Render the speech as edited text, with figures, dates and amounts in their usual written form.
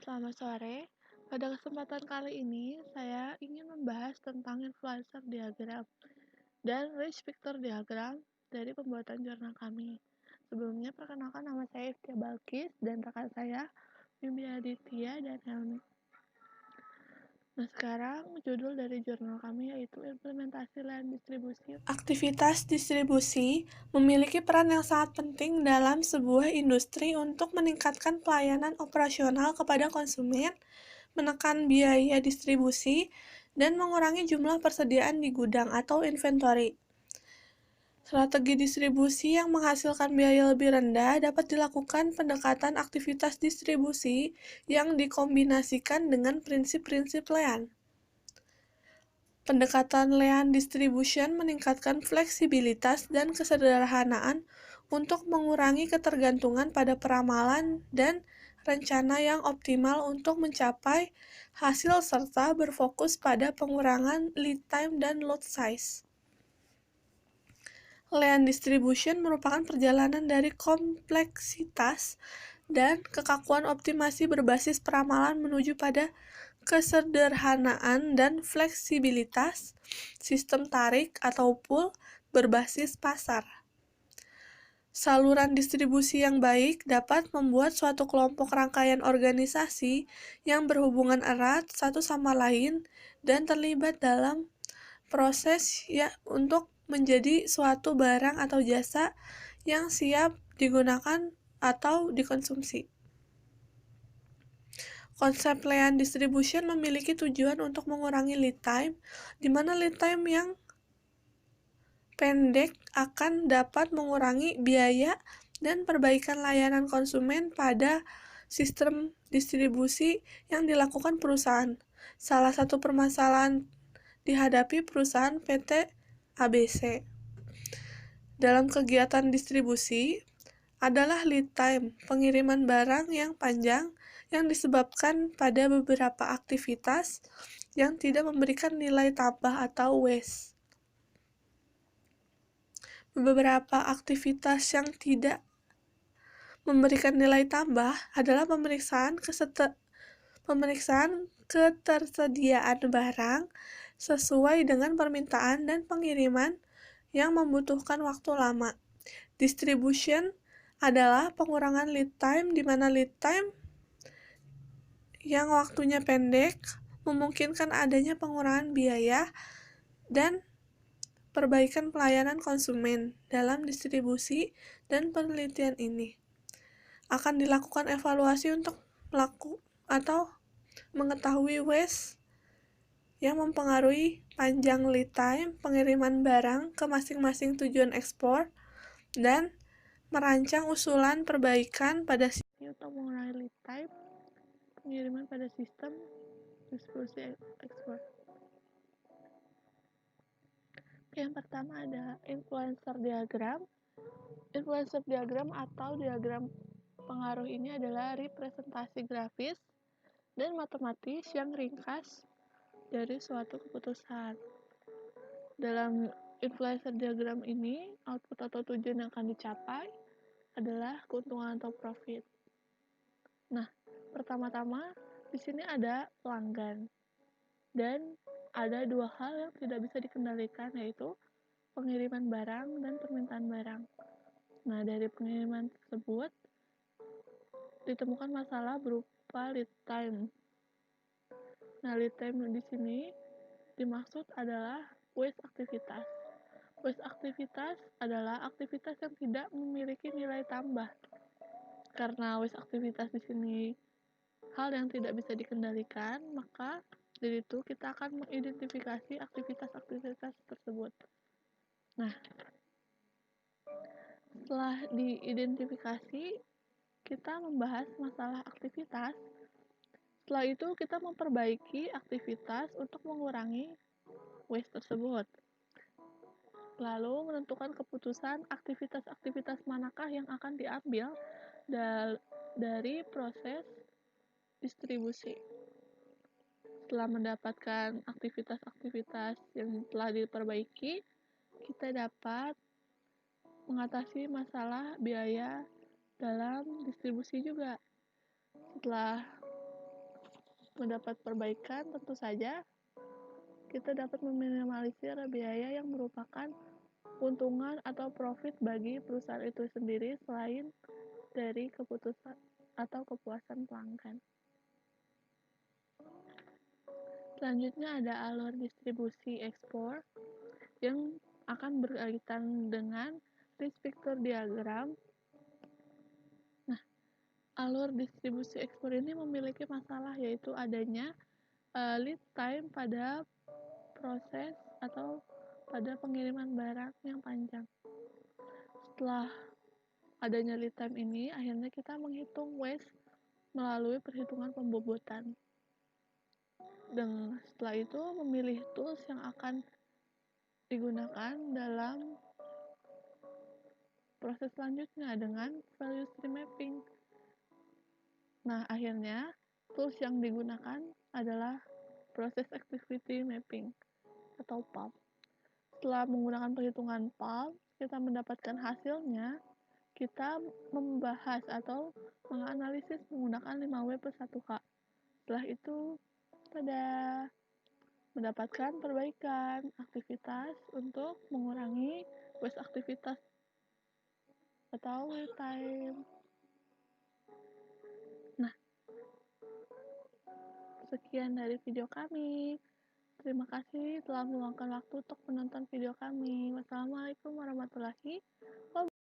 Selamat sore. Pada kesempatan kali ini, saya ingin membahas tentang influencer diagram dan rich picture diagram dari pembuatan jurnal kami. Sebelumnya, perkenalkan nama saya Iftia Balkis dan rekan saya, Mimpi Aditya dan Helmi. Nah, sekarang judul dari jurnal kami yaitu implementasi lahan distribusi. Aktivitas distribusi memiliki peran yang sangat penting dalam sebuah industri untuk meningkatkan pelayanan operasional kepada konsumen, menekan biaya distribusi, dan mengurangi jumlah persediaan di gudang atau inventory. Strategi distribusi yang menghasilkan biaya lebih rendah dapat dilakukan pendekatan aktivitas distribusi yang dikombinasikan dengan prinsip-prinsip Lean. Pendekatan Lean Distribution meningkatkan fleksibilitas dan kesederhanaan untuk mengurangi ketergantungan pada peramalan dan rencana yang optimal untuk mencapai hasil serta berfokus pada pengurangan lead time dan lot size. Lean Distribution merupakan perjalanan dari kompleksitas dan kekakuan optimasi berbasis peramalan menuju pada kesederhanaan dan fleksibilitas sistem tarik atau pull berbasis pasar. Saluran distribusi yang baik dapat membuat suatu kelompok rangkaian organisasi yang berhubungan erat satu sama lain dan terlibat dalam proses untuk menjadi suatu barang atau jasa yang siap digunakan atau dikonsumsi. Konsep Lean Distribution memiliki tujuan untuk mengurangi lead time, di mana lead time yang pendek akan dapat mengurangi biaya dan perbaikan layanan konsumen pada sistem distribusi yang dilakukan perusahaan. Salah satu permasalahan dihadapi perusahaan PT ABC dalam kegiatan distribusi adalah lead time, pengiriman barang yang panjang yang disebabkan pada beberapa aktivitas yang tidak memberikan nilai tambah atau waste. Beberapa aktivitas yang tidak memberikan nilai tambah adalah pemeriksaan ketersediaan barang sesuai dengan permintaan dan pengiriman yang membutuhkan waktu lama. Distribution adalah pengurangan lead time, di mana lead time yang waktunya pendek memungkinkan adanya pengurangan biaya dan perbaikan pelayanan konsumen. Dalam distribusi dan penelitian ini akan dilakukan evaluasi untuk mengetahui waste yang mempengaruhi panjang lead time pengiriman barang ke masing-masing tujuan ekspor dan merancang usulan perbaikan pada sistem untuk mengurangi lead time pengiriman pada sistem distribusi ekspor. Yang pertama ada influencer diagram. Influencer diagram atau diagram pengaruh ini adalah representasi grafis dan matematis yang ringkas dari suatu keputusan. Dalam influencer diagram ini, output atau tujuan yang akan dicapai adalah keuntungan atau profit. Nah, pertama-tama di sini ada pelanggan dan ada dua hal yang tidak bisa dikendalikan, yaitu pengiriman barang dan permintaan barang. Nah, dari pengiriman tersebut ditemukan masalah berupa lead time. Nah, lead time di sini dimaksud adalah waste aktivitas. Waste aktivitas adalah aktivitas yang tidak memiliki nilai tambah. Karena waste aktivitas di sini hal yang tidak bisa dikendalikan, maka dari itu kita akan mengidentifikasi aktivitas-aktivitas tersebut. Nah, setelah diidentifikasi, kita membahas masalah aktivitas. Setelah itu kita memperbaiki aktivitas untuk mengurangi waste tersebut. Lalu menentukan keputusan aktivitas-aktivitas manakah yang akan diambil dari proses distribusi. Setelah mendapatkan aktivitas-aktivitas yang telah diperbaiki, kita dapat mengatasi masalah biaya dalam distribusi juga. Setelah mendapat perbaikan, tentu saja kita dapat meminimalisir biaya yang merupakan keuntungan atau profit bagi perusahaan itu sendiri selain dari keputusan atau kepuasan pelanggan. Selanjutnya ada alur distribusi ekspor yang akan berkaitan dengan risk factor diagram. Nah, alur distribusi ekspor ini memiliki masalah yaitu adanya lead time pada proses atau pada pengiriman barang yang panjang. Setelah adanya lead time ini, akhirnya kita menghitung waste melalui perhitungan pembobotan. Dan setelah itu memilih tools yang akan digunakan dalam proses selanjutnya dengan value stream mapping. Nah, akhirnya tools yang digunakan adalah proses activity mapping atau PAM. Setelah menggunakan perhitungan PAM, kita mendapatkan hasilnya, kita membahas atau menganalisis menggunakan 5W+1K. Setelah itu, mendapatkan perbaikan aktivitas untuk mengurangi waste aktivitas atau waste time. Nah, sekian dari video kami. Terima kasih telah meluangkan waktu untuk menonton video kami. Wassalamualaikum warahmatullahi wabarakatuh.